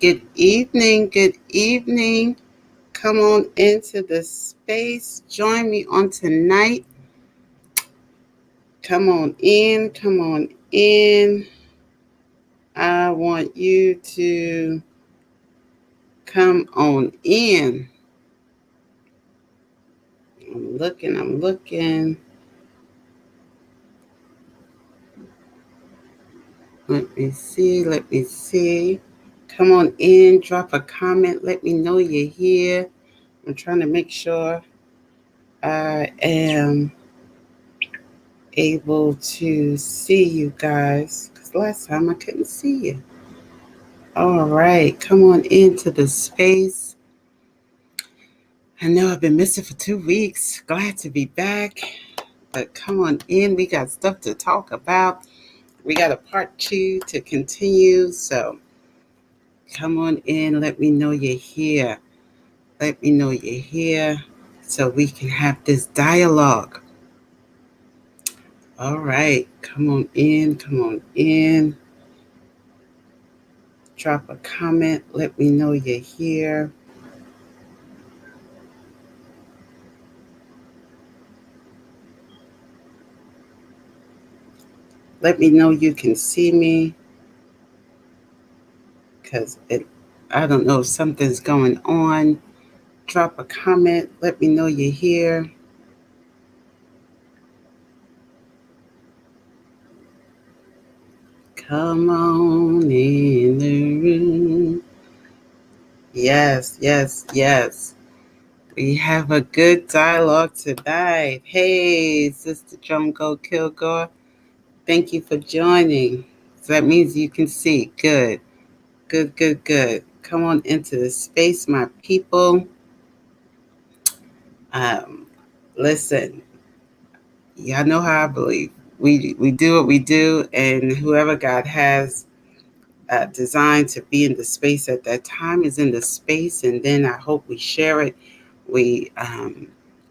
Good evening. Good evening. Come on into the space. Join me on tonight. Come on in. Come on in. I want you to come on in. I'm looking. I'm looking. Let me see. Let me see. Come on in. Drop a comment. Let me know you're here. I'm trying to make sure I am able to see you guys because last time I couldn't see you. All right, come on into the space. I know I've been missing for 2 weeks. Glad to be back. But come on in. We got stuff to talk about. We got a part 2 to continue. So come on in. Let me know you're here. Let me know you're here so we can have this dialogue. All right, come on in. Come on in. Drop a comment. Let me know you're here. Let me know you can see me because I don't know if something's going on. Drop a comment. Let me know you're here. Come on in the room. Yes, yes, yes. We have a good dialogue tonight. Hey, Sister Junko Kilgore. Thank you for joining. So that means you can see. Good, good, good, good. Come on into the space, my people. Um, Listen, y'all know how I believe. We do what we do, and whoever God has designed to be in the space at that time is in the space, and then I hope we share it. We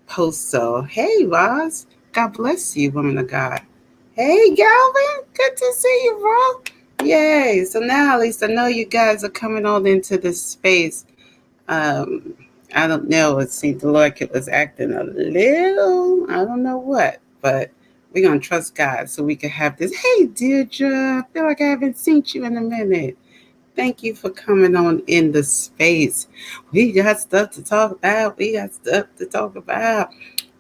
post. So, hey, Roz, God bless you, woman of God. Hey, Galvin, good to see you, bro. Yay! So now at least I know you guys are coming on into this space. Um, I don't know. It seemed like it was acting a little, I don't know what, but we're going to trust God so we can have this. Hey, Deirdre, I feel like I haven't seen you in a minute. Thank you for coming on in the space. We got stuff to talk about. We got stuff to talk about.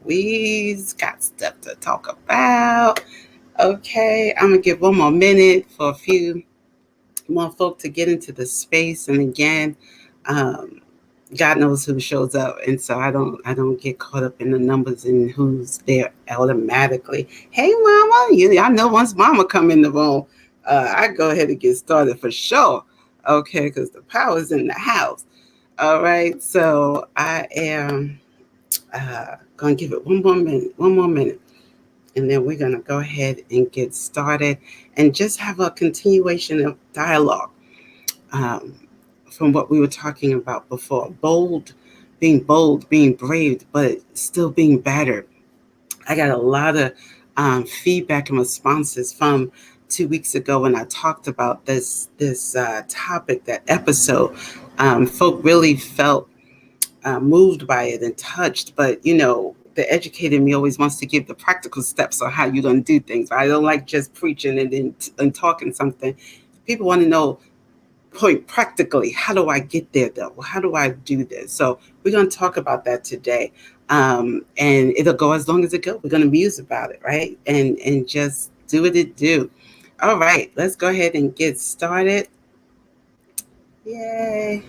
We've got stuff to talk about. Okay, I'm going to give one more minute for a few more folk to get into the space. And again, um, God knows who shows up, and so I don't get caught up in the numbers and who's there automatically. Hey, Mama, I know once Mama come in the room, I go ahead and get started for sure. Okay, because the power's in the house. All right, so I am gonna give it one more minute, and then we're gonna go ahead and get started and just have a continuation of dialogue. Um, from what we were talking about before. Bold, being brave, but still being battered. I got a lot of feedback and responses from 2 weeks ago when I talked about this topic, that episode. Folk really felt moved by it and touched, but the educated me always wants to give the practical steps on how you're going to do things. I don't like just preaching and talking something. People want to know point practically, how do I get there though? How do I do this? So we're going to talk about that today, and it'll go as long as it goes. We're going to muse about it, right? And just do what it do. All right, let's go ahead and get started. Yay.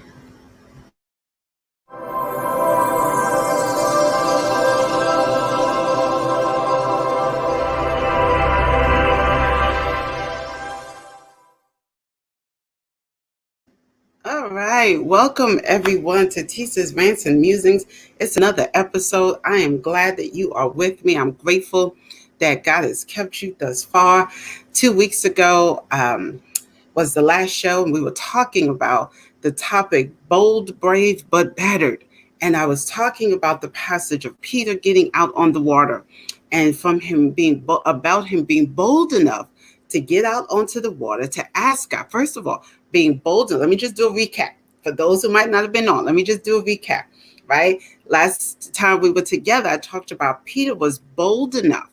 All right, welcome everyone to Tisa's Rants and Musings. It's another episode. I am glad that you are with me. I'm grateful that God has kept you thus far. 2 weeks ago was the last show, and we were talking about the topic bold, brave, but battered. And I was talking about the passage of Peter getting out on the water, and from him being about him being bold enough to get out onto the water to ask God. First of all, being bold. Let me just do a recap for those who might not have been on. Let me just do a recap, right? Last time we were together, I talked about Peter was bold enough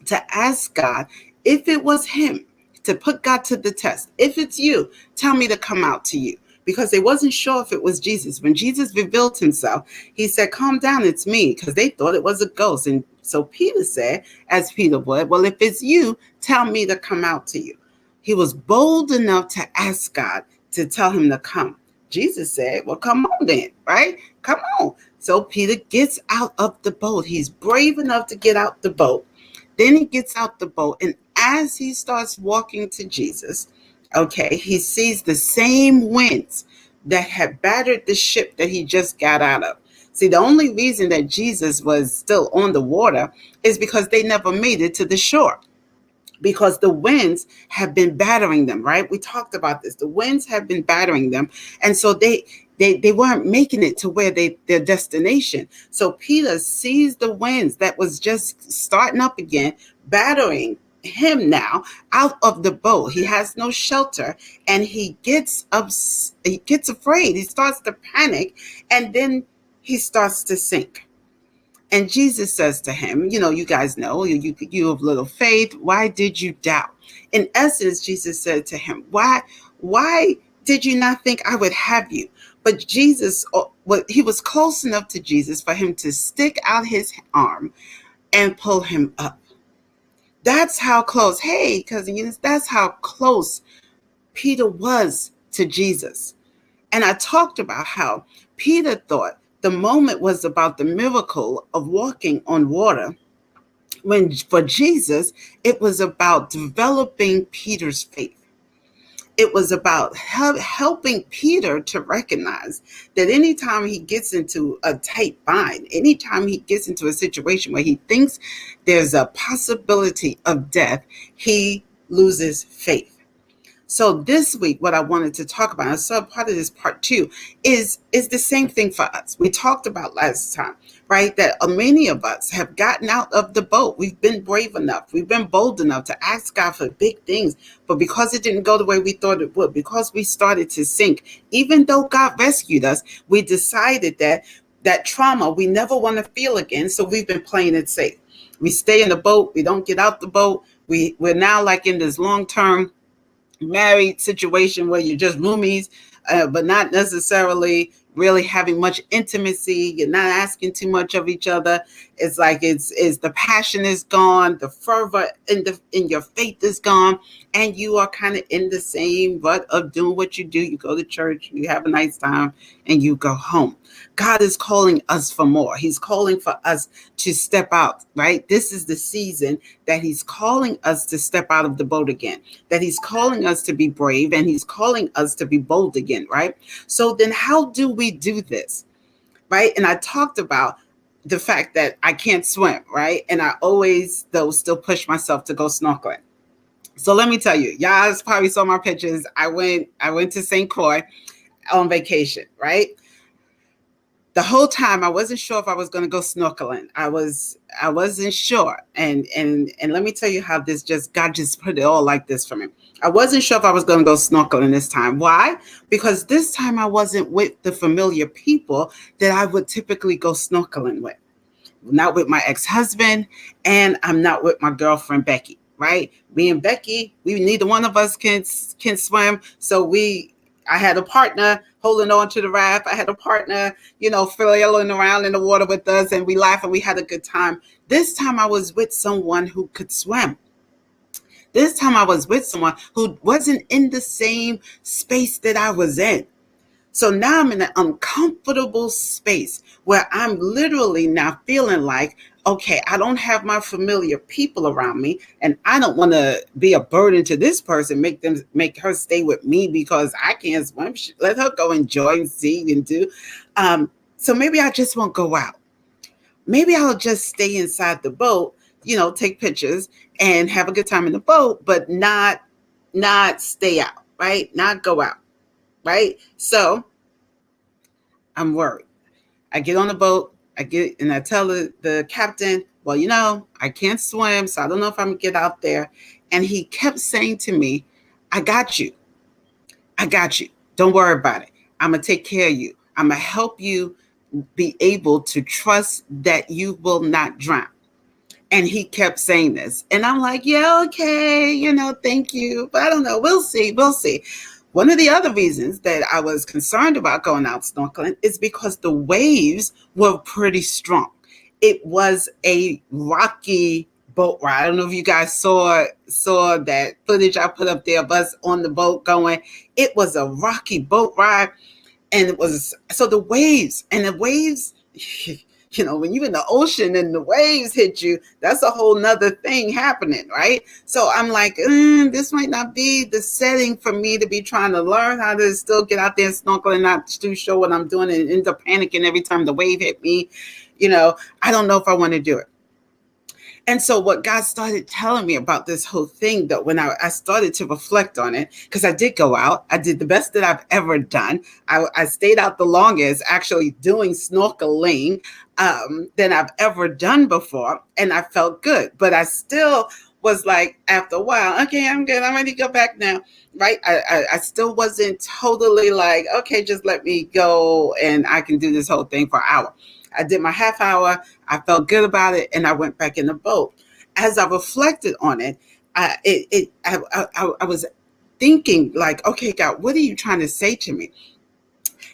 to ask God if it was him, to put God to the test. If it's you, tell me to come out to you. Because they wasn't sure if it was Jesus. When Jesus revealed himself, he said, calm down, it's me, because they thought it was a ghost. And so Peter said, as Peter would, well, if it's you, tell me to come out to you. He was bold enough to ask God to tell him to come. Jesus said, well, come on then, right? Come on. So Peter gets out of the boat. He's brave enough to get out the boat. Then he gets out the boat, and as he starts walking to Jesus, okay, he sees the same winds that had battered the ship that he just got out of. See, the only reason that Jesus was still on the water is because they never made it to the shore, because the winds have been battering them, right? We talked about this. The winds have been battering them. And so they weren't making it to where their destination. So Peter sees the winds that was just starting up again, battering him now out of the boat. He has no shelter, and he gets afraid. He starts to panic, and then he starts to sink. And Jesus says to him, you guys know, you have little faith. Why did you doubt? In essence, Jesus said to him, why did you not think I would have you? But Jesus, he was close enough to Jesus for him to stick out his arm and pull him up. That's how close, hey, cousin, that's how close Peter was to Jesus. And I talked about how Peter thought the moment was about the miracle of walking on water, when for Jesus, it was about developing Peter's faith. It was about helping Peter to recognize that anytime he gets into a tight bind, anytime he gets into a situation where he thinks there's a possibility of death, he loses faith. So this week, what I wanted to talk about, and so part of this part two, is the same thing for us. We talked about last time, right? That many of us have gotten out of the boat. We've been brave enough. We've been bold enough to ask God for big things. But because it didn't go the way we thought it would, because we started to sink, even though God rescued us, we decided that trauma we never want to feel again. So we've been playing it safe. We stay in the boat. We don't get out the boat. We're now like in this long-term married situation where you're just roomies, but not necessarily really having much intimacy. You're not asking too much of each other. It's like it's the passion is gone, the fervor in your faith is gone, and you are kind of in the same rut of doing what you do. You go to church, you have a nice time, and you go home. God is calling us for more. He's calling for us to step out, right? This is the season that he's calling us to step out of the boat again, that he's calling us to be brave, and he's calling us to be bold again, right? So then how do we do this, right? And I talked about the fact that I can't swim, right? And I always, though, still push myself to go snorkeling. So let me tell you, y'all probably saw my pictures. I went to St. Croix on vacation, right? The whole time I wasn't sure if I was going to go snorkeling. I wasn't sure. And let me tell you how this God just put it all like this for me. I wasn't sure if I was going to go snorkeling this time. Why? Because this time I wasn't with the familiar people that I would typically go snorkeling with. Not with my ex-husband, and I'm not with my girlfriend Becky, right? Me and Becky, we neither one of us can swim. So I had a partner holding on to the raft. I had a partner, flailing around in the water with us, and we laughed and we had a good time. This time I was with someone who could swim. This time I was with someone who wasn't in the same space that I was in. So now I'm in an uncomfortable space where I'm literally now feeling like, okay, I don't have my familiar people around me, and I don't want to be a burden to this person, make her stay with me because I can't swim. Let her go enjoy and see and do. So maybe I just won't go out. Maybe I'll just stay inside the boat, take pictures and have a good time in the boat, but not stay out, right? Not go out, right? So I'm worried. I get on the boat, I tell the captain, well, I can't swim, so I don't know if I'm gonna get out there. And he kept saying to me, I got you. I got you. Don't worry about it. I'm going to take care of you. I'm going to help you be able to trust that you will not drown. And he kept saying this. And I'm like, yeah, okay, thank you. But I don't know. We'll see. We'll see. One of the other reasons that I was concerned about going out snorkeling is because the waves were pretty strong. It was a rocky boat ride. I don't know if you guys saw that footage I put up there of us on the boat going. It was a rocky boat ride, and it was so the waves when you're in the ocean and the waves hit you, that's a whole nother thing happening, right? So I'm like, this might not be the setting for me to be trying to learn how to still get out there and snorkel and not too sure what I'm doing and end up panicking every time the wave hit me. I don't know if I want to do it. And so what God started telling me about this whole thing, that when I started to reflect on it, because I did go out, I did the best that I've ever done. I stayed out the longest actually doing snorkeling than I've ever done before. And I felt good, but I still was like, after a while, okay, I'm good. I'm ready to go back now. Right. I still wasn't totally like, okay, just let me go and I can do this whole thing for an hour. I did my half hour. I felt good about it, and I went back in the boat. As I reflected on it, I was thinking like, okay, God, what are you trying to say to me?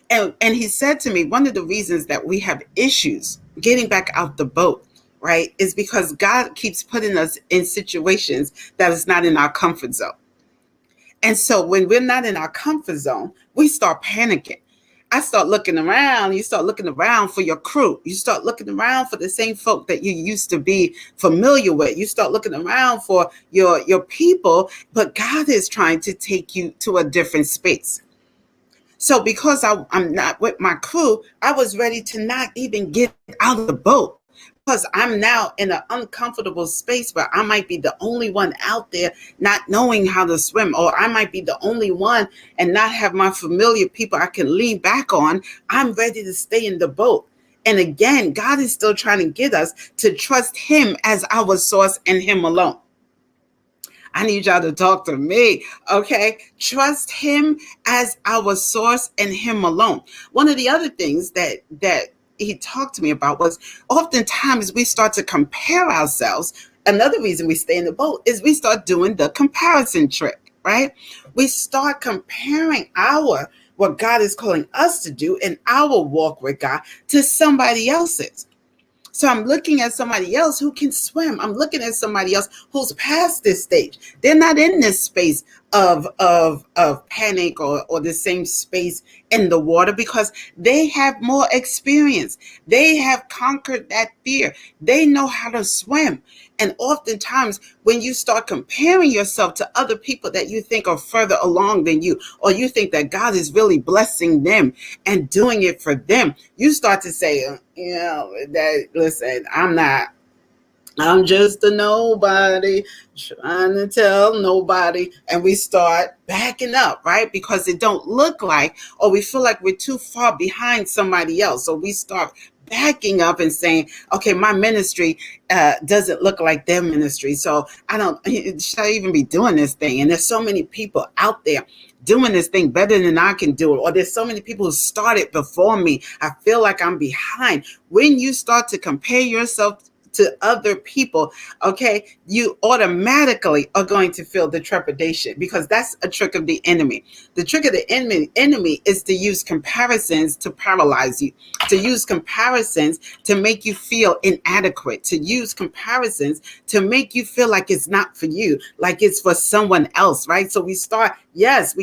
And he said to me, one of the reasons that we have issues getting back out the boat, right, is because God keeps putting us in situations that is not in our comfort zone. And so when we're not in our comfort zone, we start panicking. I start looking around. You start looking around for your crew. You start looking around for the same folk that you used to be familiar with. You start looking around for your people, but God is trying to take you to a different space. So because I'm not with my crew, I was ready to not even get out of the boat because I'm now in an uncomfortable space where I might be the only one out there not knowing how to swim, or I might be the only one and not have my familiar people I can lean back on. I'm ready to stay in the boat. And again, God is still trying to get us to trust him as our source and him alone. I need y'all to talk to me, okay? Trust him as our source and him alone. One of the other things that he talked to me about was oftentimes we start to compare ourselves. Another reason we stay in the boat is we start doing the comparison trick, right? We start comparing what God is calling us to do in our walk with God to somebody else's. So I'm looking at somebody else who can swim. I'm looking at somebody else who's past this stage. They're not in this space of panic or the same space in the water because they have more experience. They have conquered that fear. They know how to swim. And oftentimes when you start comparing yourself to other people that you think are further along than you, or you think that God is really blessing them and doing it for them, you start to say, that listen, I'm just a nobody trying to tell nobody. And we start backing up, right? Because it don't look like, or we feel like we're too far behind somebody else. So we start backing up and saying, okay, my ministry doesn't look like their ministry. So should I even be doing this thing? And there's so many people out there doing this thing better than I can do it. Or there's so many people who started before me. I feel like I'm behind. When you start to compare yourself to other people, okay, you automatically are going to feel the trepidation, because that's a trick of the enemy. The trick of the enemy is to use comparisons to paralyze you, to use comparisons to make you feel inadequate, to use comparisons to make you feel like it's not for you, like it's for someone else, right? So we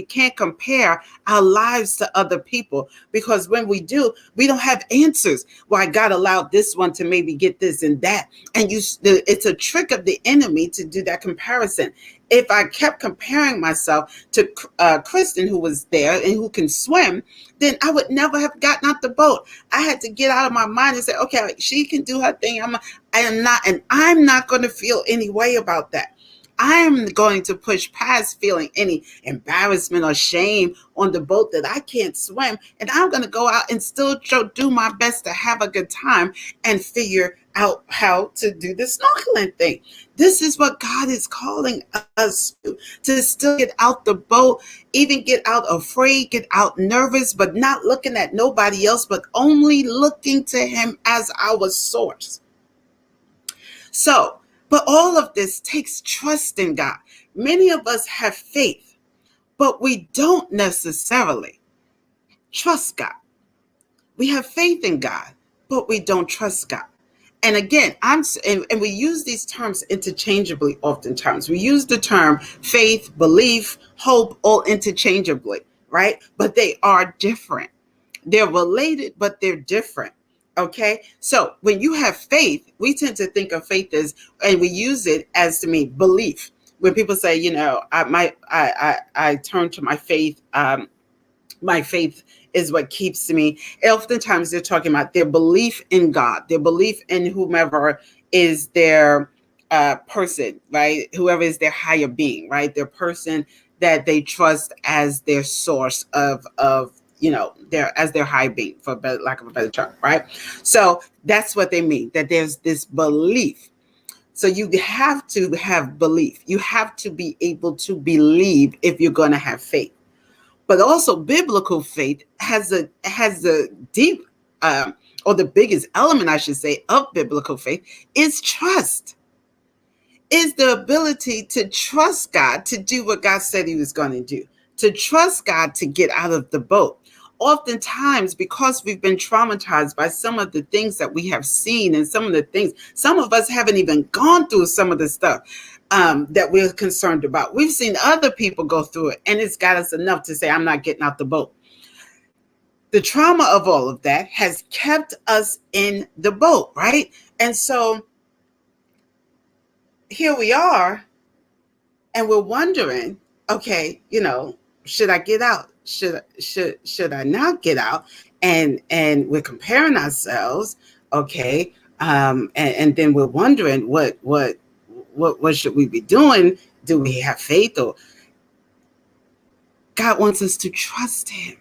can't compare our lives to other people, because when we do, we don't have answers why God allowed this one to maybe get this and that. And it's a trick of the enemy to do that comparison. If I kept comparing myself to Kristen, who was there and who can swim, then I would never have gotten out the boat. I had to get out of my mind and say, okay, she can do her thing. I am not, and I'm not going to feel any way about that. I am going to push past feeling any embarrassment or shame on the boat that I can't swim. And I'm going to go out and still do my best to have a good time and figure out how to do the snorkeling thing. This is what God is calling us to still get out the boat, even get out afraid, get out nervous, but not looking at nobody else, but only looking to Him as our source. So, but all of this takes trust in God. Many of us have faith, but we don't necessarily trust God. We have faith in God, but we don't trust God. And again, and we use these terms interchangeably oftentimes. We use the term faith, belief, hope, all interchangeably, right? But they are different. They're related, but they're different. Okay. So when you have faith, we tend to think of faith as, and we use it as to mean belief. When people say, I turn to my faith, my faith is what keeps me. Oftentimes they're talking about their belief in God, their belief in whomever is their person, right? Whoever is their higher being, right? Their person that they trust as their source of their as their high being, for lack of a better term, right? So that's what they mean, that there's this belief. So you have to have belief. You have to be able to believe if you're going to have faith. But also biblical faith has a deep, or the biggest element, I should say, of biblical faith is trust. Is the ability to trust God to do what God said He was going to do, to trust God to get out of the boat. Oftentimes, because we've been traumatized by some of the things that we have seen, and some of us haven't even gone through some of the stuff that we're concerned about. We've seen other people go through it, and it's got us enough to say, I'm not getting out the boat. The trauma of all of that has kept us in the boat, right? And so here we are, and we're wondering, okay, should I get out? Should I not get out? And we're comparing ourselves, okay, and then we're wondering what should we be doing? Do we have faith? Or God wants us to trust Him,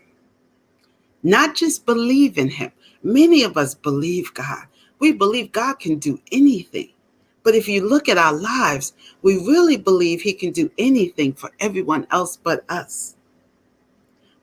not just believe in Him. Many of us believe God. We believe God can do anything. But if you look at our lives, we really believe He can do anything for everyone else but us.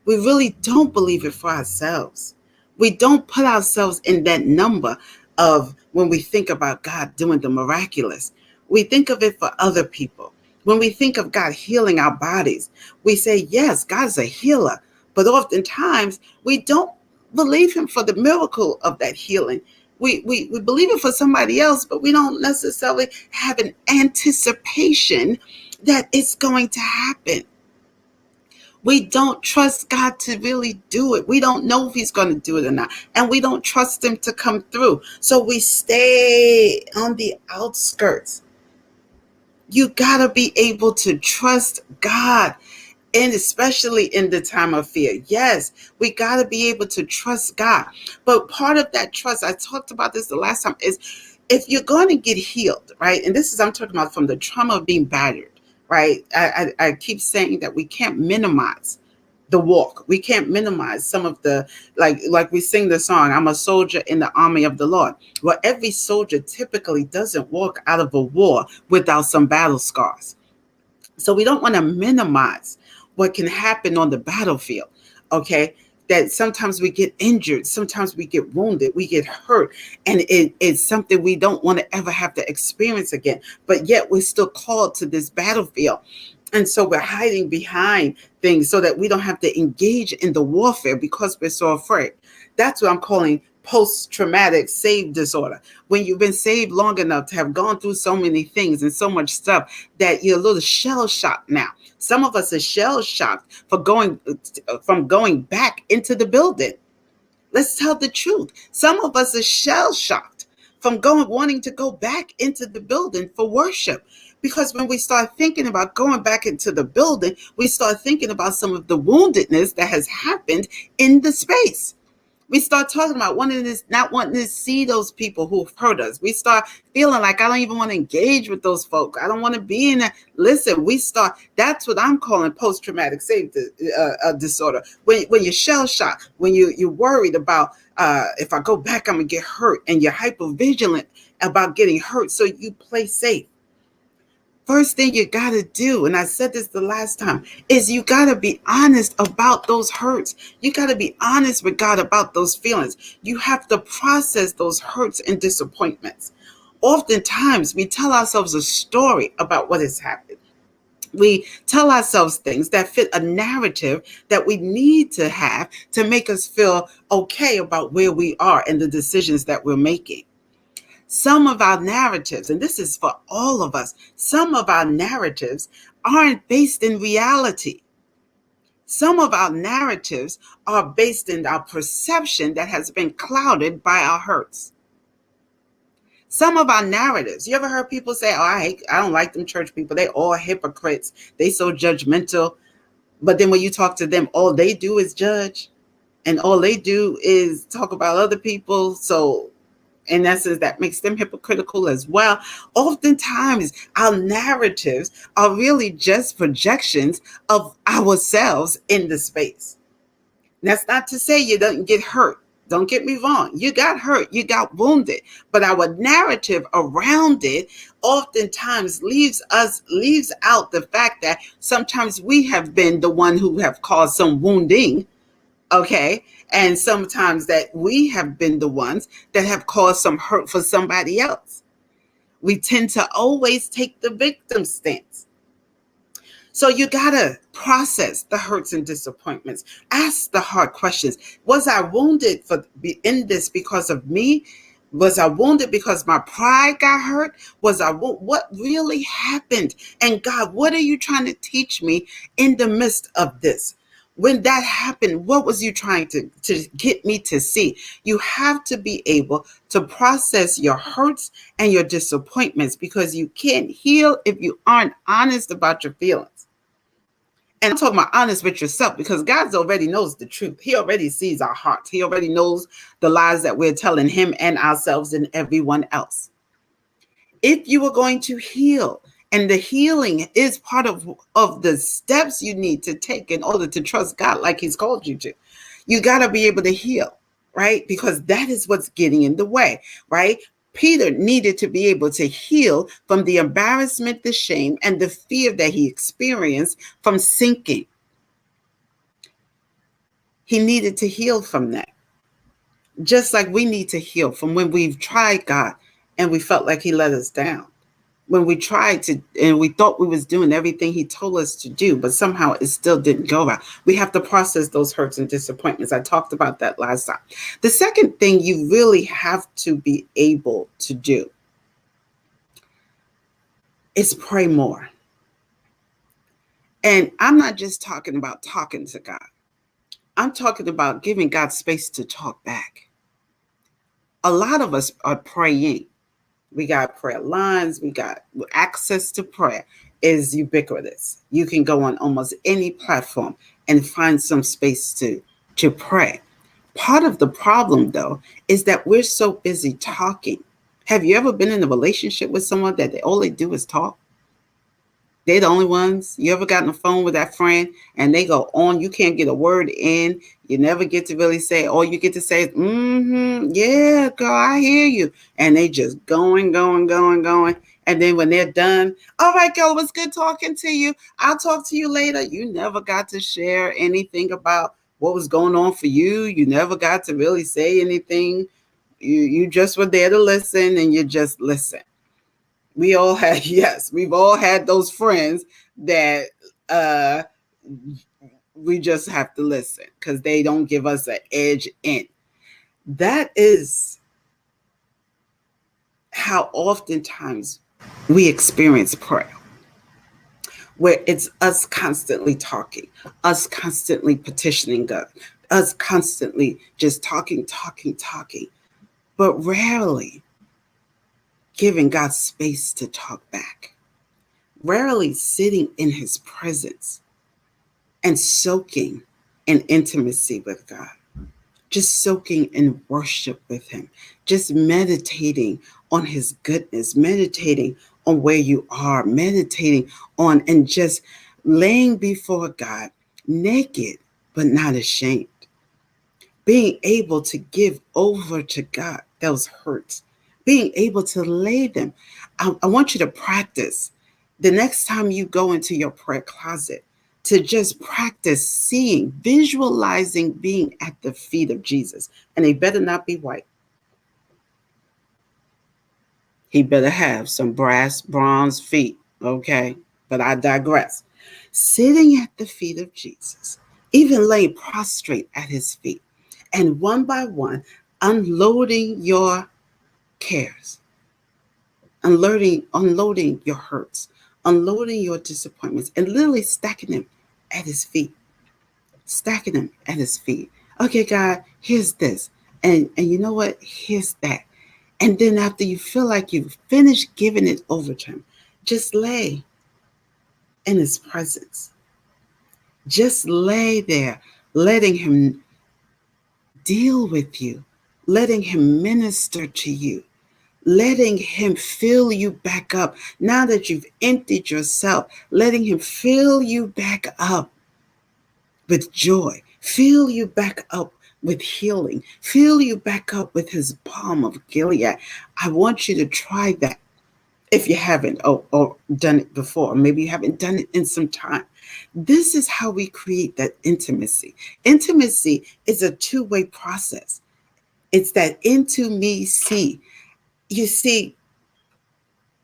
We really don't believe it for ourselves. We don't put ourselves in that number of when we think about God doing the miraculous. We think of it for other people. When we think of God healing our bodies, we say, yes, God's a healer. But oftentimes, we don't believe Him for the miracle of that healing. We believe it for somebody else, but we don't necessarily have an anticipation that it's going to happen. We don't trust God to really do it. We don't know if He's going to do it or not. And we don't trust Him to come through. So we stay on the outskirts. You got to be able to trust God, and especially in the time of fear. Yes, we got to be able to trust God. But part of that trust, I talked about this the last time, is if you're going to get healed, right? And I'm talking about from the trauma of being battered, right? I keep saying that we can't minimize the walk. We can't minimize some of the, like we sing the song, I'm a soldier in the army of the Lord. Well, every soldier typically doesn't walk out of a war without some battle scars. So we don't want to minimize what can happen on the battlefield, okay? That sometimes we get injured, sometimes we get wounded, we get hurt, and it's something we don't want to ever have to experience again. But yet we're still called to this battlefield. And so we're hiding behind things so that we don't have to engage in the warfare because we're so afraid. That's what I'm calling post-traumatic saved disorder. When you've been saved long enough to have gone through so many things and so much stuff that you're a little shell-shocked now. Some of us are shell-shocked from going back into the building. Let's tell the truth. Some of us are shell-shocked from wanting to go back into the building for worship. Because when we start thinking about going back into the building, we start thinking about some of the woundedness that has happened in the space. We start talking about not wanting to see those people who've hurt us. We start feeling like I don't even want to engage with those folk. I don't want to be in that. Listen, we start. That's what I'm calling post-traumatic disorder. When you're shell shocked, when you're worried about if I go back, I'm gonna get hurt, and you're hyper vigilant about getting hurt, so you play safe. First thing you got to do, and I said this the last time, is you got to be honest about those hurts. You got to be honest with God about those feelings. You have to process those hurts and disappointments. Oftentimes, we tell ourselves a story about what has happened. We tell ourselves things that fit a narrative that we need to have to make us feel okay about where we are and the decisions that we're making. Some of our narratives, and this is for all of us, some of our narratives aren't based in reality. Some of our narratives are based in our perception that has been clouded by our hurts. Some of our narratives, you ever heard people say, oh, I don't like them church people. They all hypocrites. They so judgmental. But then when you talk to them, all they do is judge. And all they do is talk about other people. So in essence, that makes them hypocritical as well. Oftentimes, our narratives are really just projections of ourselves in the space. That's not to say you don't get hurt. Don't get me wrong. You got hurt, you got wounded, but our narrative around it oftentimes leaves out the fact that sometimes we have been the one who have caused some wounding. Okay. And sometimes that we have been the ones that have caused some hurt for somebody else. We tend to always take the victim stance. So you got to process the hurts and disappointments. Ask the hard questions. Was I wounded in this because of me? Was I wounded because my pride got hurt? What really happened? And God, what are you trying to teach me in the midst of this? When that happened, what was you trying to get me to see? You have to be able to process your hurts and your disappointments, because you can't heal if you aren't honest about your feelings. And I'm talking about honest with yourself, because God already knows the truth. He already sees our hearts. He already knows the lies that we're telling him and ourselves and everyone else. If you are going to heal, and the healing is part of the steps you need to take in order to trust God like he's called you to, you got to be able to heal, right? Because that is what's getting in the way, right? Peter needed to be able to heal from the embarrassment, the shame, and the fear that he experienced from sinking. He needed to heal from that. Just like we need to heal from when we've tried God and we felt like he let us down. When we tried to, and we thought we was doing everything he told us to do, but somehow it still didn't go right. We have to process those hurts and disappointments. I talked about that last time. The second thing you really have to be able to do is pray more. And I'm not just talking about talking to God. I'm talking about giving God space to talk back. A lot of us are praying. We got prayer lines. We got access to prayer is ubiquitous. You can go on almost any platform and find some space to pray. Part of the problem, though, is that we're so busy talking. Have you ever been in a relationship with someone that all they do is talk? They're the only ones. You ever got on the phone with that friend and they go on, you can't get a word in. You never get to really say, all you get to say is, yeah, girl, I hear you. And they just going. And then when they're done, all right, girl, it was good talking to you. I'll talk to you later. You never got to share anything about what was going on for you. You never got to really say anything. You just were there to listen, and you just listen. We've all had those friends that we just have to listen because they don't give us an edge in. That is how oftentimes we experience prayer, where it's us constantly talking, us constantly petitioning God, us constantly just talking, but rarely giving God space to talk back. Rarely sitting in his presence and soaking in intimacy with God. just soaking in worship with Him, just meditating on His goodness, meditating on where you are, meditating on and just laying before God naked but not ashamed, being able to give over to God those hurts, being able to lay them. I want you to practice the next time you go into your prayer closet to just practice seeing, visualizing being at the feet of Jesus. And they better not be white. He better have some brass, bronze feet. Okay. But I digress. Sitting at the feet of Jesus, even laying prostrate at his feet, and one by one, unloading your cares, unloading your hurts, unloading your disappointments, and literally stacking them at his feet, stacking them at his feet. Okay, God, here's this. And you know what? Here's that. And then after you feel like you've finished giving it over to him, just lay in his presence. Just lay there, letting him deal with you, letting him minister to you, letting him fill you back up. Now that you've emptied yourself, letting him fill you back up with joy, fill you back up with healing, fill you back up with his balm of Gilead. I want you to try that if you haven't or done it before. Maybe you haven't done it in some time. This is how we create that intimacy. Intimacy is a two-way process. It's that into me see. You see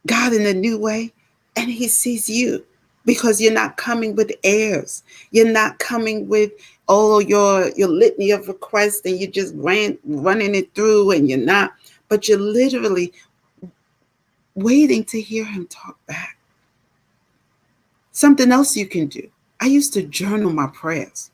God in a new way, and he sees you because you're not coming with airs. You're not coming with all your litany of requests and you just running it through and you're not, but you're literally waiting to hear him talk back. Something else you can do. I used to journal my prayers.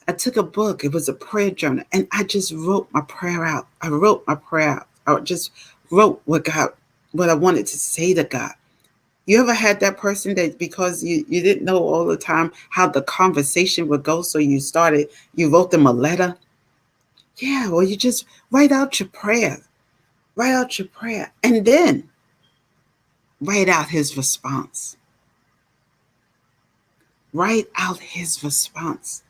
I took a book, it was a prayer journal, and I just wrote my prayer out. I wrote my prayer out. I just wrote what I wanted to say to God. You ever had that person that because you didn't know all the time how the conversation would go, so you wrote them a letter? Yeah, well, you just write out your prayer. Write out your prayer. And then write out his response. Write out his response.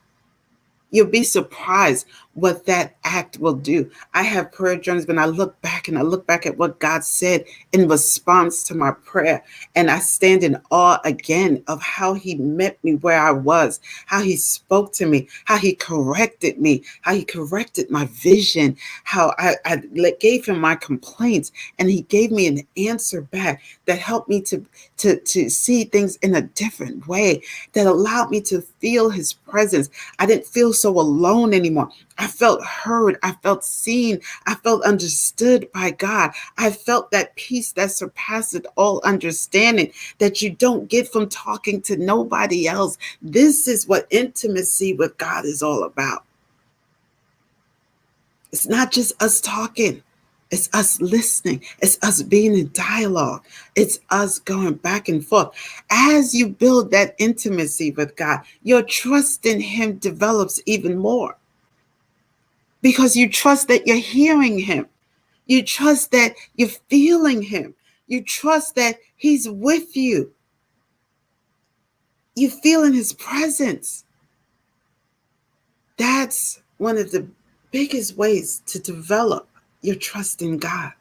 You'll be surprised what that act will do. I have prayer journals when I look back and I look back at what God said in response to my prayer. And I stand in awe again of how he met me where I was, how he spoke to me, how he corrected me, how he corrected my vision, how I gave him my complaints and he gave me an answer back that helped me to see things in a different way, that allowed me to feel his presence. I didn't feel so alone anymore. I felt heard. I felt seen. I felt understood by God. I felt that peace that surpasses all understanding that you don't get from talking to nobody else. This is what intimacy with God is all about. It's not just us talking. It's us listening. It's us being in dialogue. It's us going back and forth. As you build that intimacy with God, your trust in him develops even more because you trust that you're hearing him. You trust that you're feeling him. You trust that he's with you. You feel in his presence. That's one of the biggest ways to develop your trust in God.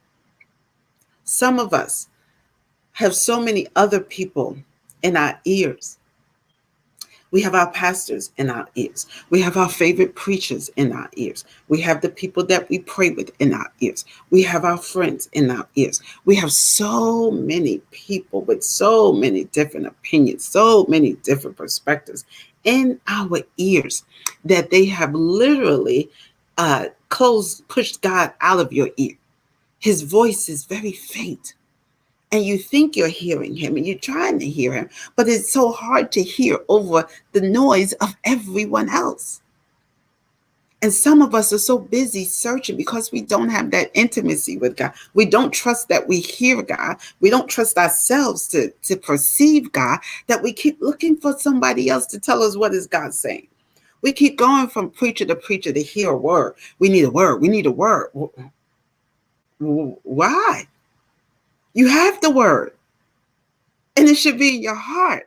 Some of us have so many other people in our ears. We have our pastors in our ears. We have our favorite preachers in our ears. We have the people that we pray with in our ears. We have our friends in our ears. We have so many people with so many different opinions, so many different perspectives in our ears that they have literally pushed God out of your ear. His voice is very faint. And you think you're hearing him and you're trying to hear him, but it's so hard to hear over the noise of everyone else. And some of us are so busy searching because we don't have that intimacy with God. We don't trust that we hear God. We don't trust ourselves to perceive God, that we keep looking for somebody else to tell us what is God saying. We keep going from preacher to preacher to hear a word. We need a word. We need a word. Why? You have the word, and it should be in your heart.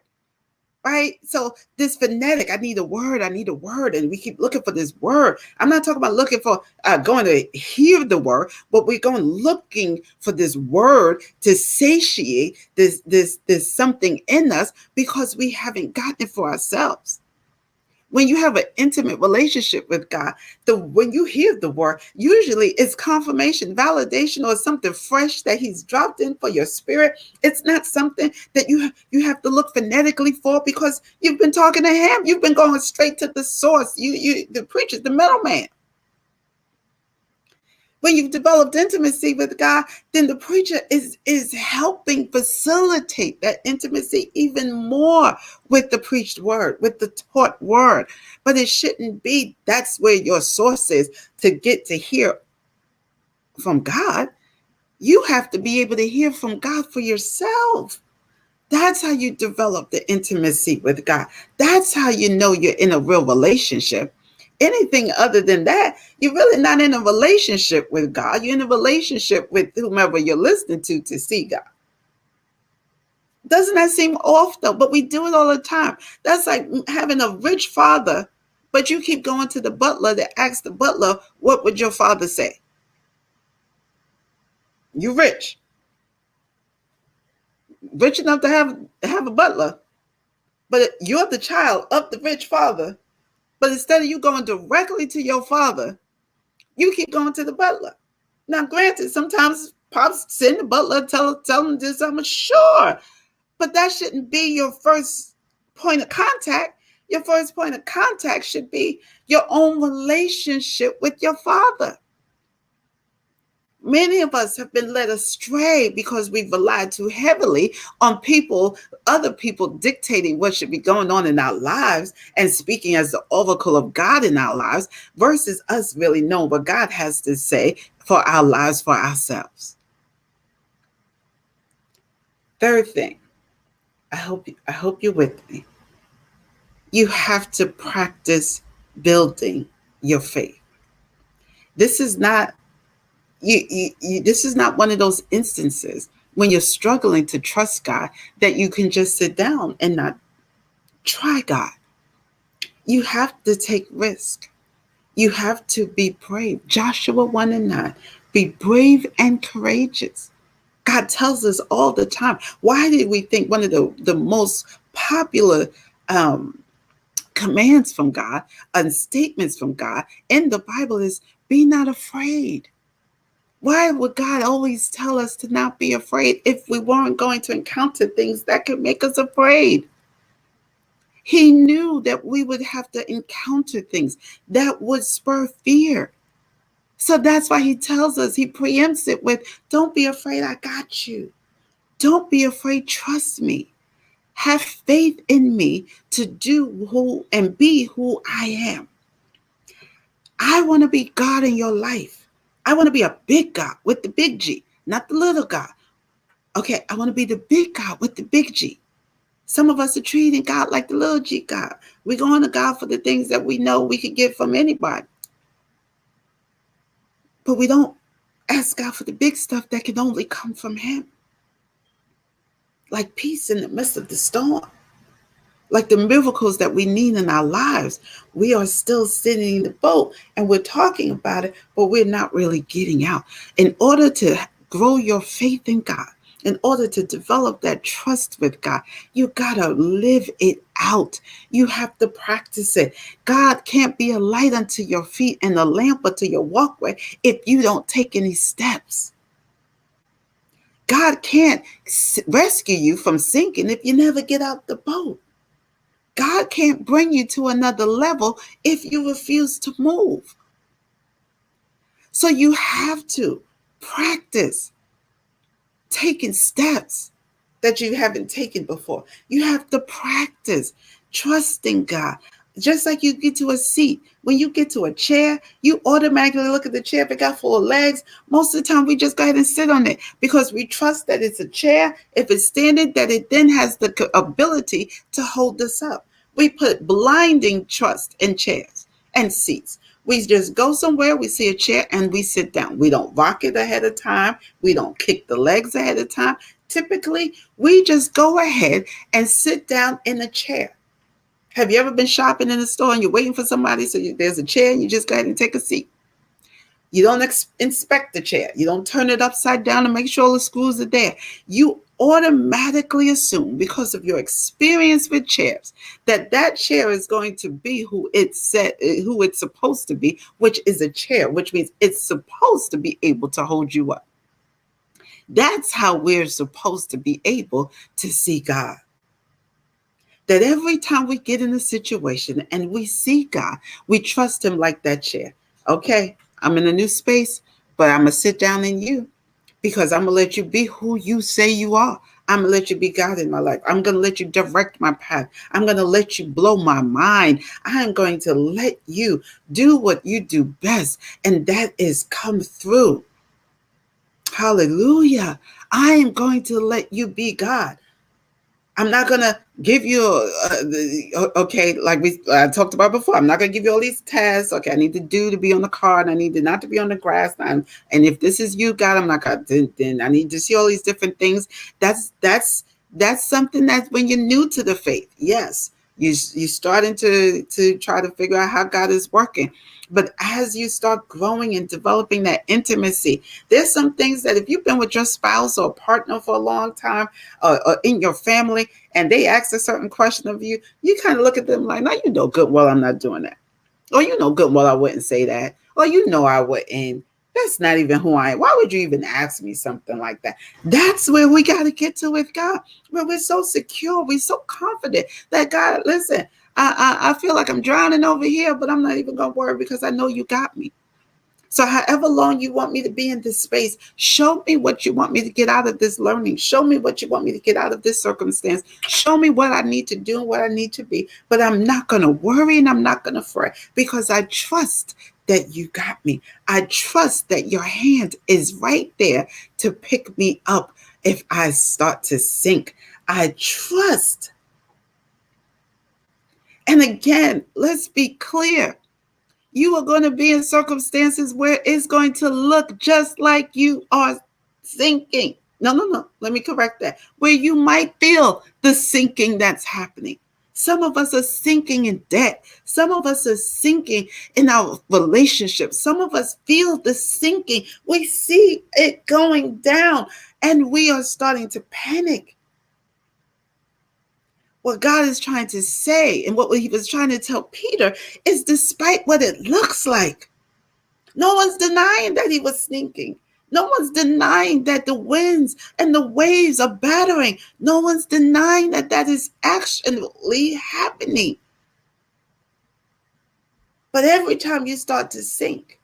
Right? So this phonetic, I need a word, I need a word, and we keep looking for this word. I'm not talking about looking for going to hear the word, but we're going looking for this word to satiate this something in us because we haven't gotten it for ourselves. When you have an intimate relationship with God, when you hear the word, usually it's confirmation, validation, or something fresh that He's dropped in for your spirit. It's not something that you have to look phonetically for because you've been talking to Him. You've been going straight to the source. The preacher, the middleman. When you've developed intimacy with God, then the preacher is helping facilitate that intimacy even more with the preached word, with the taught word. But it shouldn't be that's where your source is to get to hear from God. You have to be able to hear from God for yourself. That's how you develop the intimacy with God. That's how you know you're in a real relationship. Anything other than that, you're really not in a relationship with God. You're in a relationship with whomever you're listening to see God. Doesn't that seem off though? But we do it all the time. That's like having a rich father, but you keep going to the butler to ask the butler, what would your father say? You're rich enough to have a butler, but you're the child of the rich father. But instead of you going directly to your father, you keep going to the butler. Now, granted, sometimes pops send the butler, tell them to do something, sure. But that shouldn't be your first point of contact. Your first point of contact should be your own relationship with your father. Many of us have been led astray because we've relied too heavily on other people dictating what should be going on in our lives and speaking as the oracle of God in our lives versus us really knowing what God has to say for our lives for ourselves. Third thing, I hope you're with me. You have to practice building your faith. This is not this is not one of those instances when you're struggling to trust God that you can just sit down and not try God. You have to take risk. You have to be brave. Joshua 1:9. Be brave and courageous. God tells us all the time. Why did we think one of the most popular commands from God and statements from God in the Bible is be not afraid? Why would God always tell us to not be afraid if we weren't going to encounter things that could make us afraid? He knew that we would have to encounter things that would spur fear. So that's why he tells us, he preempts it with, don't be afraid, I got you. Don't be afraid, trust me. Have faith in me to do who and be who I am. I want to be God in your life. I want to be a big God with the big G, not the little God. Okay, I want to be the big God with the big G. Some of us are treating God like the little G God. We're going to God for the things that we know we could get from anybody. But we don't ask God for the big stuff that can only come from Him. Like peace in the midst of the storm. Like the miracles that we need in our lives. We are still sitting in the boat and we're talking about it, but we're not really getting out. In order to grow your faith in God, in order to develop that trust with God, you got to live it out. You have to practice it. God can't be a light unto your feet and a lamp unto your walkway if you don't take any steps. God can't rescue you from sinking if you never get out the boat. God can't bring you to another level if you refuse to move. So you have to practice taking steps that you haven't taken before. You have to practice trusting God. Just like you get to a seat, when you get to a chair, you automatically look at the chair. If it got full of legs, most of the time we just go ahead and sit on it because we trust that it's a chair. If it's standing, that it then has the ability to hold us up. We put blinding trust in chairs and seats. We just go somewhere, we see a chair, and we sit down. We don't rock it ahead of time. We don't kick the legs ahead of time. Typically, we just go ahead and sit down in a chair. Have you ever been shopping in a store and you're waiting for somebody, so there's a chair and you just go ahead and take a seat? You don't inspect the chair. You don't turn it upside down to make sure all the screws are there. You automatically assume, because of your experience with chairs, that that chair is going to be who it's supposed to be, which is a chair, which means it's supposed to be able to hold you up. That's how we're supposed to be able to see God. That every time we get in a situation and we see God, we trust him like that chair. Okay, I'm in a new space, but I'm going to sit down in you because I'm going to let you be who you say you are. I'm going to let you be God in my life. I'm going to let you direct my path. I'm going to let you blow my mind. I'm going to let you do what you do best, and that is come through. Hallelujah. I am going to let you be God. I'm not going to give you, okay, like I talked about before, I'm not going to give you all these tasks. Okay, I need to be on the car, and I need to not to be on the grass. And if this is you, God, I'm not going to, then I need to see all these different things. That's something that when you're new to the faith, yes, you're starting to try to figure out how God is working. But as you start growing and developing that intimacy, there's some things that if you've been with your spouse or partner for a long time, or in your family, and they ask a certain question of you, you kind of look at them like, no, you know good well I'm not doing that. Or you know good well I wouldn't say that. Or you know I wouldn't. That's not even who I am. Why would you even ask me something like that? That's where we got to get to with God, where we're so secure, we're so confident that God, listen, I feel like I'm drowning over here, but I'm not even going to worry because I know you got me. So however long you want me to be in this space, show me what you want me to get out of this learning. Show me what you want me to get out of this circumstance. Show me what I need to do and what I need to be. But I'm not going to worry and I'm not going to fret because I trust that you got me. I trust that your hand is right there to pick me up if I start to sink. I trust. And again, let's be clear. You are going to be in circumstances where it's going to look just like you are sinking. No. Let me correct that. Where you might feel the sinking that's happening. Some of us are sinking in debt. Some of us are sinking in our relationships. Some of us feel the sinking. We see it going down and we are starting to panic. What God is trying to say and what he was trying to tell Peter is, despite what it looks like, no one's denying that he was sinking. No one's denying that the winds and the waves are battering. No one's denying that that is actually happening. But every time you start to sink,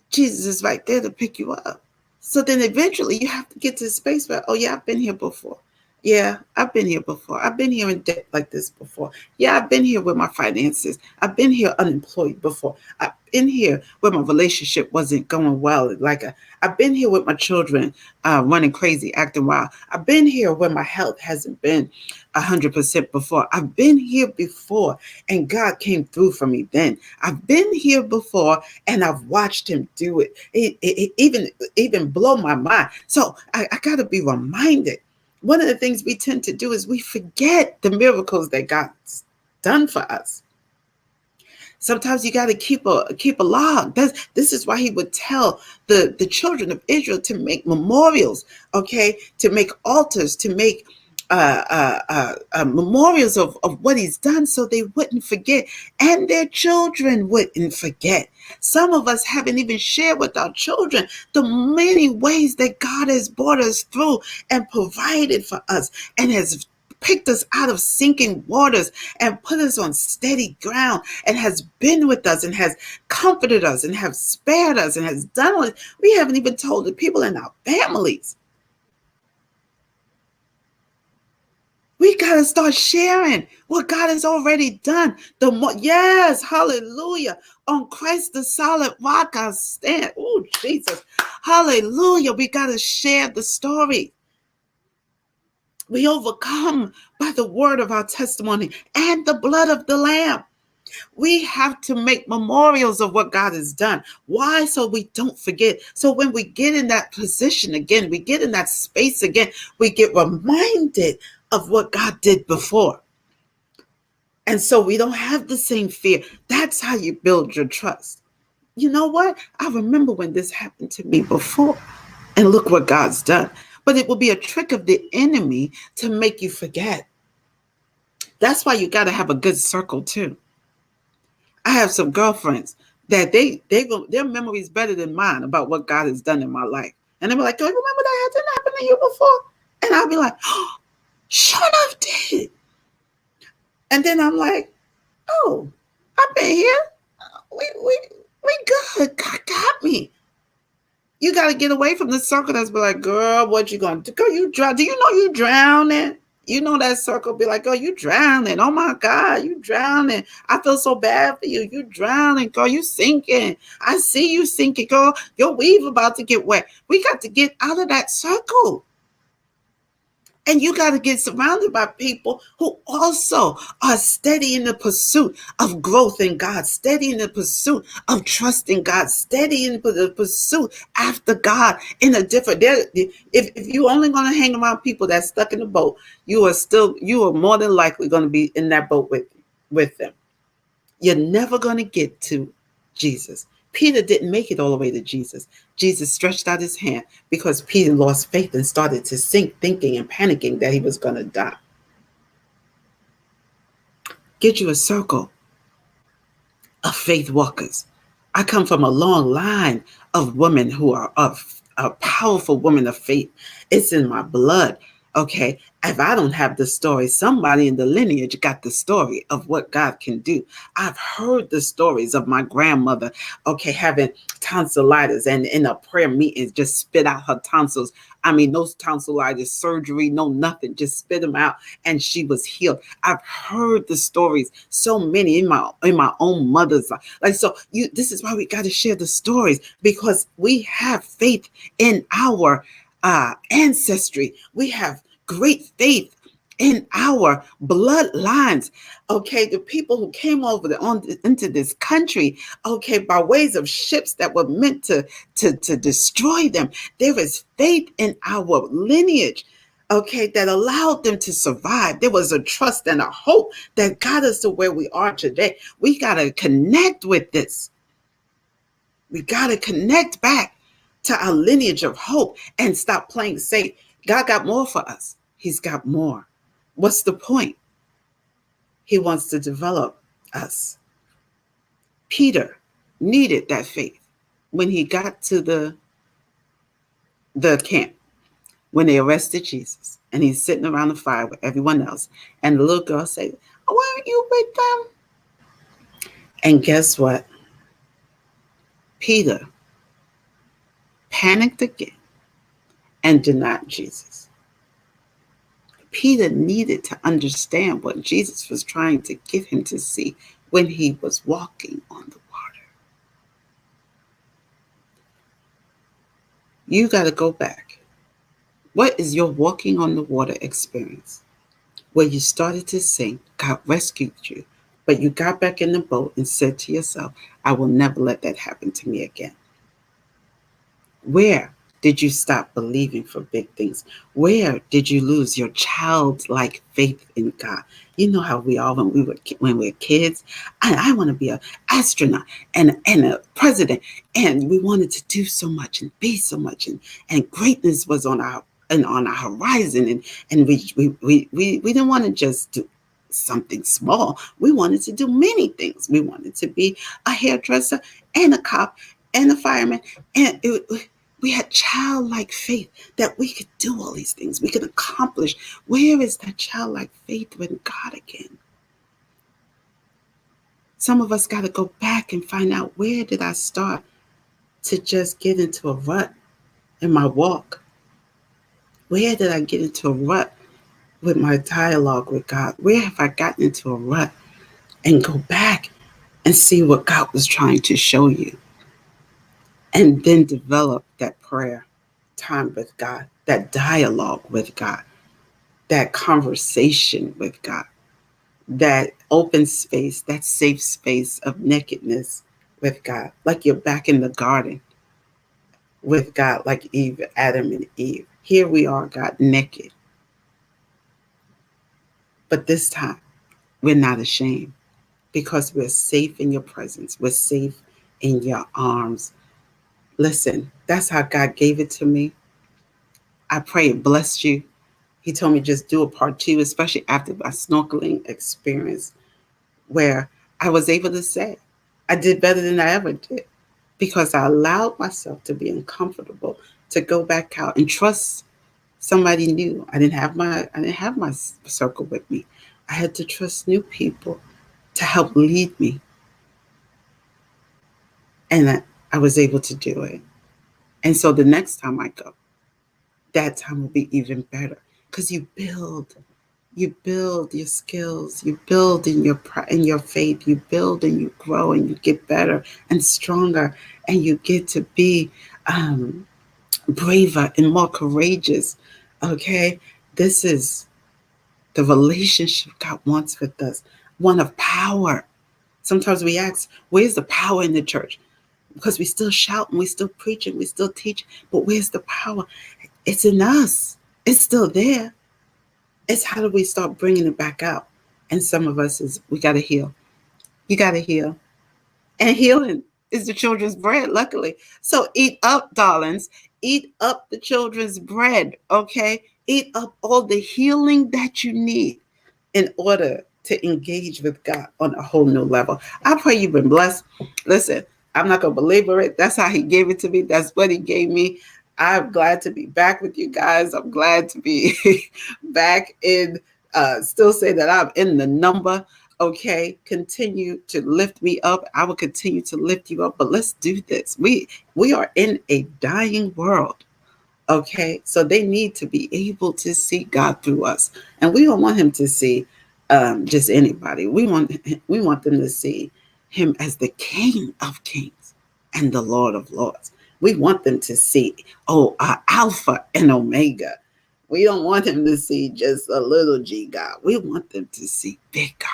Jesus is right there to pick you up. So then eventually you have to get to a space where, oh yeah, I've been here before. Yeah, I've been here before. I've been here in debt like this before. Yeah, I've been here with my finances. I've been here unemployed before. I've been here where my relationship wasn't going well. I've been here with my children running crazy, acting wild. I've been here where my health hasn't been 100% before. I've been here before, and God came through for me then. I've been here before, and I've watched him do it. It even blow my mind. So I got to be reminded. One of the things we tend to do is we forget the miracles that God's done for us. Sometimes you got to keep a log. This is why he would tell the children of Israel to make memorials, okay, to make altars, to make memorials of what he's done so they wouldn't forget and their children wouldn't forget. Some of us haven't even shared with our children the many ways that God has brought us through and provided for us and has picked us out of sinking waters and put us on steady ground and has been with us and has comforted us and has spared us and has done all this. We haven't even told the people in our families. We got to start sharing what God has already done. Yes, hallelujah. On Christ, the solid rock, I stand. Oh, Jesus. Hallelujah. We got to share the story. We overcome by the word of our testimony and the blood of the Lamb. We have to make memorials of what God has done. Why? So we don't forget. So when we get in that position again, we get in that space again, we get reminded of what God did before. And so we don't have the same fear. That's how you build your trust. You know what? I remember when this happened to me before, and look what God's done. But it will be a trick of the enemy to make you forget. That's why you got to have a good circle too. I have some girlfriends that their memory is better than mine about what God has done in my life. And they'll be like, "Oh, remember that didn't happen to you before?" And I'll be like, "Oh, sure enough did." And then I'm like, "Oh, I've been here. We good. God got me." You got to get away from the circle that's be like, "Girl, what you going to do? Girl, you drown. Do you know you drowning?" You know that circle be like, "Oh, you drowning. Oh my God, you drowning. I feel so bad for you. You drowning, girl. You sinking. I see you sinking, girl. Your weave about to get wet." We got to get out of that circle. And you got to get surrounded by people who also are steady in the pursuit of growth in God, steady in the pursuit of trusting God, steady in the pursuit after God in a different. If you only going to hang around people that's stuck in the boat, you are more than likely going to be in that boat with them. You're never going to get to Jesus. Peter didn't make it all the way to Jesus. Jesus stretched out his hand because Peter lost faith and started to sink, thinking and panicking that he was going to die. Get you a circle of faith walkers. I come from a long line of women who are a powerful women of faith. It's in my blood. Okay. If I don't have the story, somebody in the lineage got the story of what God can do. I've heard the stories of my grandmother, okay, having tonsillitis and in a prayer meeting just spit out her tonsils. I mean, no tonsillitis surgery, no nothing, just spit them out and she was healed. I've heard the stories, so many in my own mother's life. Like, so this is why we got to share the stories, because we have faith in our ancestry. We have great faith in our bloodlines. Okay, the people who came over into this country, okay, by ways of ships that were meant to destroy them. There is faith in our lineage, okay, that allowed them to survive. There was a trust and a hope that got us to where we are today. We got to connect with this. We got to connect back to our lineage of hope and stop playing safe. God got more for us. He's got more. What's the point? He wants to develop us. Peter needed that faith when he got to the camp, when they arrested Jesus, and he's sitting around the fire with everyone else. And the little girl said, "Why aren't you with them?" And guess what? Peter panicked again and denied Jesus. Peter needed to understand what Jesus was trying to get him to see when he was walking on the water. You got to go back. What is your walking on the water experience? Where you started to sink, God rescued you, but you got back in the boat and said to yourself, "I will never let that happen to me again." Where did you stop believing for big things? Where did you lose your childlike faith in God? You know how we all, when we were kids, I want to be an astronaut and a president, and we wanted to do so much and be so much, and greatness was on our horizon, and we didn't want to just do something small. We wanted to do many things. We wanted to be a hairdresser and a cop and a fireman, and we had childlike faith that we could do all these things. We could accomplish. Where is that childlike faith with God again? Some of us got to go back and find out, where did I start to just get into a rut in my walk? Where did I get into a rut with my dialogue with God? Where have I gotten into a rut? And go back and see what God was trying to show you. And then develop that prayer time with God, that dialogue with God, that conversation with God, that open space, that safe space of nakedness with God, like you're back in the garden with God, like Eve, Adam and Eve. Here we are, God, naked. But this time, we're not ashamed because we're safe in your presence. We're safe in your arms. Listen, that's how God gave it to me. I pray it blessed you. He told me just do a part two, especially after my snorkeling experience, where I was able to say, I did better than I ever did because I allowed myself to be uncomfortable, to go back out and trust somebody new. I didn't have my circle with me. I had to trust new people to help lead me, and I was able to do it. And so the next time I go, that time will be even better because you build your skills, you build in your faith, you build and you grow and you get better and stronger, and you get to be um, braver and more courageous. Okay, this is the relationship God wants with us, one of power. Sometimes we ask, where's the power in the church? Because we still shout and we still preach and we still teach, but where's the power? It's in us. It's still there. It's how do we start bringing it back out? And some of us is we got to heal. You got to heal. And healing is the children's bread, luckily. So eat up, darlings. Eat up the children's bread, okay? Eat up all the healing that you need in order to engage with God on a whole new level. I pray you've been blessed. Listen, I'm not going to belabor it. That's how He gave it to me. That's what He gave me. I'm glad to be back with you guys. I'm glad to be back in, still say that I'm in the number. Okay, continue to lift me up. I will continue to lift you up, but let's do this. We are in a dying world. Okay, so they need to be able to see God through us, and we don't want Him to see just anybody. We want them to see Him as the King of Kings and the Lord of Lords. We want them to see, Alpha and Omega. We don't want them to see just a little G God. We want them to see big God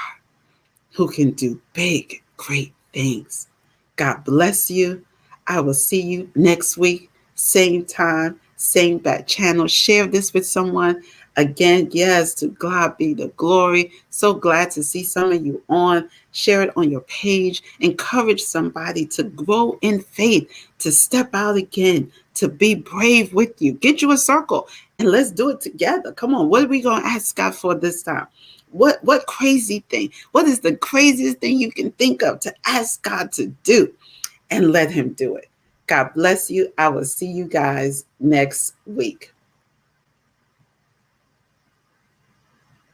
who can do big, great things. God bless you. I will see you next week, same time, same back channel. Share this with someone. Again, yes, to God be the glory. So glad to see some of you on. Share it on your page. Encourage somebody to grow in faith, to step out again, to be brave with you. Get you a circle and let's do it together. Come on, what are we going to ask God for this time? What crazy thing? What is the craziest thing you can think of to ask God to do and let Him do it? God bless you. I will see you guys next week.